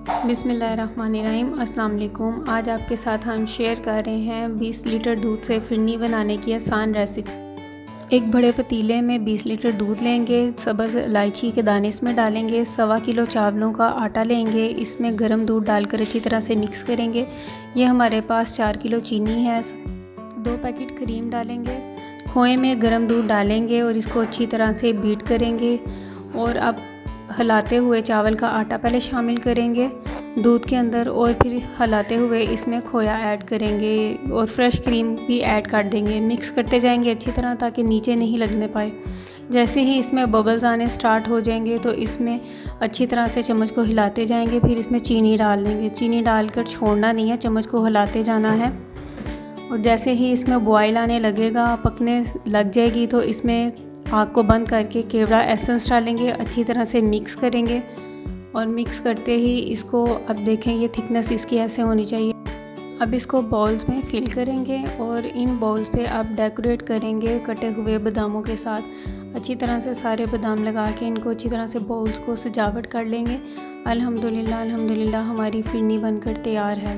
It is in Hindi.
बिस्मिल्लाहिर्रहमानिर्रहीम। अस्सलाम वालेकुम। आज आपके साथ हम शेयर कर रहे हैं 20 लीटर दूध से फिरनी बनाने की आसान रेसिपी। एक बड़े पतीले में 20 लीटर दूध लेंगे, सब्ज़ इलायची के दाने इसमें डालेंगे, 1.25 किलो चावलों का आटा लेंगे, इसमें गर्म दूध डालकर अच्छी तरह से मिक्स करेंगे। ये हमारे पास 4 किलो चीनी है। 2 पैकेट क्रीम डालेंगे, खोए में गर्म दूध डालेंगे और इसको अच्छी तरह से बीट करेंगे। और अब हिलाते हुए चावल का आटा पहले शामिल करेंगे दूध के अंदर और फिर हिलाते हुए इसमें खोया ऐड करेंगे और फ्रेश क्रीम भी ऐड कर देंगे। मिक्स करते जाएंगे अच्छी तरह ताकि नीचे नहीं लगने पाए। जैसे ही इसमें बबल्स आने स्टार्ट हो जाएंगे तो इसमें अच्छी तरह से चम्मच को हिलाते जाएंगे। फिर इसमें चीनी डाल देंगे। चीनी डालकर छोड़ना नहीं है, चम्मच को हिलाते जाना है। और जैसे ही इसमें बॉयल आने लगेगा, पकने लग जाएगी, तो इसमें आग को बंद करके केवड़ा एसेंस डालेंगे, अच्छी तरह से मिक्स करेंगे। और मिक्स करते ही इसको अब देखें ये थिकनेस इसकी ऐसे होनी चाहिए। अब इसको बाउल्स में फिल करेंगे और इन बाउल्स पे अब डेकोरेट करेंगे कटे हुए बादामों के साथ। अच्छी तरह से सारे बादाम लगा के इनको अच्छी तरह से बाउल्स को सजावट कर लेंगे। अल्हम्दुलिल्लाह अल्हम्दुलिल्लाह हमारी फिरनी बनकर तैयार है।